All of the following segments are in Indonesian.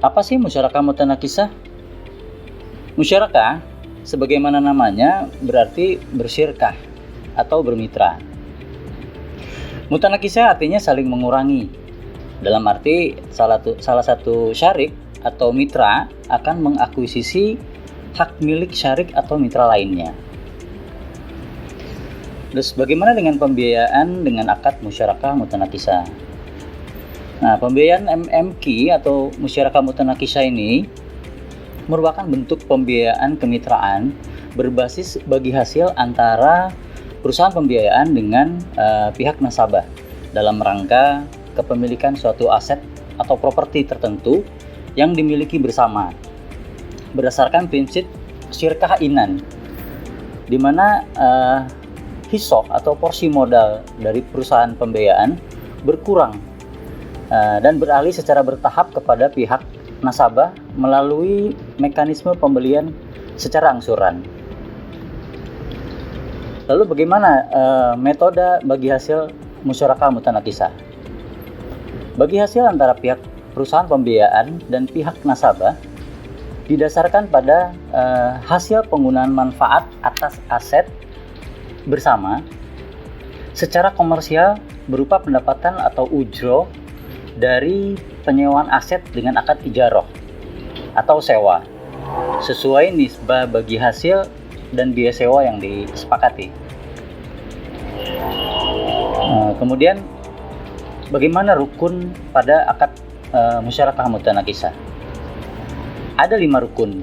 Apa sih musyarakah mutanakisah? Musyarakah, sebagaimana namanya, berarti bersyirkah atau bermitra. Mutanakisah artinya saling mengurangi. Dalam arti salah satu syarik atau mitra akan mengakuisisi hak milik syarik atau mitra lainnya. Terus bagaimana dengan pembiayaan dengan akad musyarakah mutanakisah? Nah, pembiayaan MMQ atau musyarakah mutanakisah ini merupakan bentuk pembiayaan kemitraan berbasis bagi hasil antara perusahaan pembiayaan dengan pihak nasabah dalam rangka kepemilikan suatu aset atau properti tertentu yang dimiliki bersama berdasarkan prinsip syirkah inan, di mana hissah atau porsi modal dari perusahaan pembiayaan berkurang dan beralih secara bertahap kepada pihak nasabah melalui mekanisme pembelian secara angsuran. Lalu bagaimana metode bagi hasil musyarakah mutanakisah? Bagi hasil antara pihak perusahaan pembiayaan dan pihak nasabah didasarkan pada hasil penggunaan manfaat atas aset bersama secara komersial berupa pendapatan atau ujroh dari penyewaan aset dengan akad ijaroh atau sewa sesuai nisbah bagi hasil dan biaya sewa yang disepakati. Kemudian bagaimana rukun pada akad musyarakah mutanakisah? Ada 5 rukun.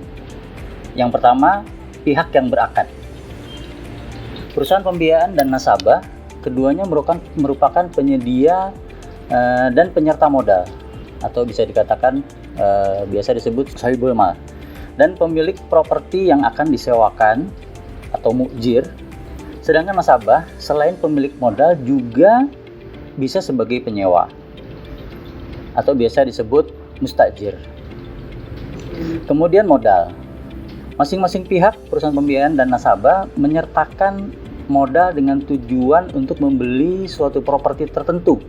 Yang pertama, pihak yang berakad. Perusahaan pembiayaan dan nasabah, keduanya merupakan penyedia dan penyerta modal atau bisa dikatakan biasa disebut sahibul mal, dan pemilik properti yang akan disewakan atau mu'jir. Sedangkan nasabah selain pemilik modal juga bisa sebagai penyewa atau biasa disebut mustajir. Kemudian modal. Masing-masing pihak perusahaan pembiayaan dan nasabah menyertakan modal dengan tujuan untuk membeli suatu properti tertentu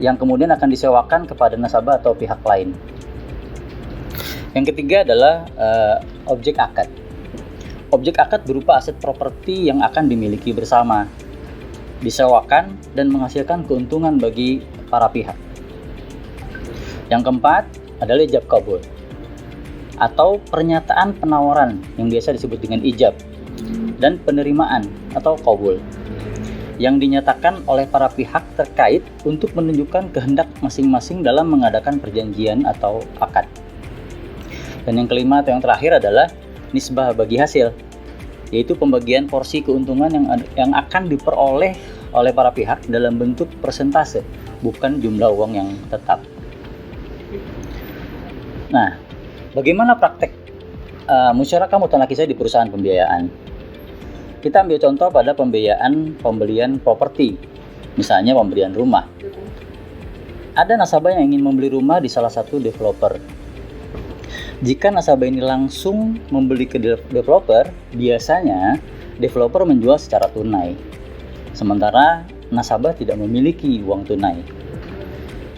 yang kemudian akan disewakan kepada nasabah atau pihak lain. Yang ketiga adalah objek akad. Objek akad berupa aset properti yang akan dimiliki bersama, disewakan dan menghasilkan keuntungan bagi para pihak. Yang keempat adalah ijab kabul atau pernyataan penawaran yang biasa disebut dengan ijab, dan penerimaan atau qabul yang dinyatakan oleh para pihak terkait untuk menunjukkan kehendak masing-masing dalam mengadakan perjanjian atau akad. Dan yang kelima atau yang terakhir adalah nisbah bagi hasil, yaitu pembagian porsi keuntungan yang akan diperoleh oleh para pihak dalam bentuk persentase, bukan jumlah uang yang tetap. Nah, bagaimana praktek musyarakah mutanakisah di perusahaan pembiayaan? Kita ambil contoh pada pembelian properti, misalnya pembelian rumah. Ada nasabah yang ingin membeli rumah di salah satu developer. Jika nasabah ini langsung membeli ke developer, biasanya developer menjual secara tunai, sementara nasabah tidak memiliki uang tunai.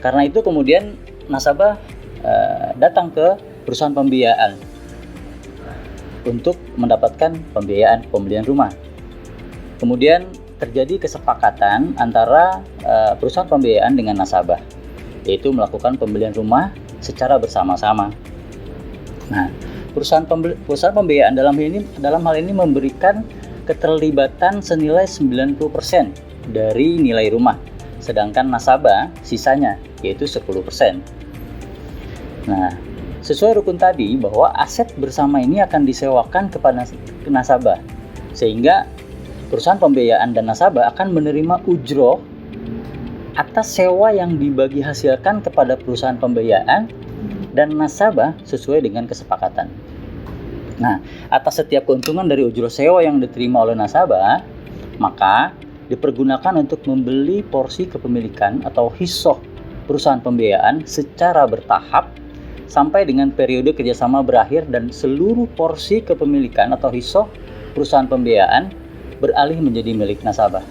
Karena itu kemudian nasabah datang ke perusahaan pembiayaan untuk mendapatkan pembiayaan pembelian rumah. Kemudian terjadi kesepakatan antara perusahaan pembiayaan dengan nasabah, yaitu melakukan pembelian rumah secara bersama-sama. Nah, perusahaan pembiayaan dalam hal ini memberikan keterlibatan senilai 90% dari nilai rumah, sedangkan nasabah sisanya yaitu 10%. Nah, sesuai rukun tadi bahwa aset bersama ini akan disewakan kepada nasabah, sehingga perusahaan pembiayaan dan nasabah akan menerima ujroh atas sewa yang dibagi hasilkan kepada perusahaan pembiayaan dan nasabah sesuai dengan kesepakatan. Nah, atas setiap keuntungan dari ujroh sewa yang diterima oleh nasabah, maka dipergunakan untuk membeli porsi kepemilikan atau hissah perusahaan pembiayaan secara bertahap sampai dengan periode kerjasama berakhir dan seluruh porsi kepemilikan atau hissah perusahaan pembiayaan beralih menjadi milik nasabah.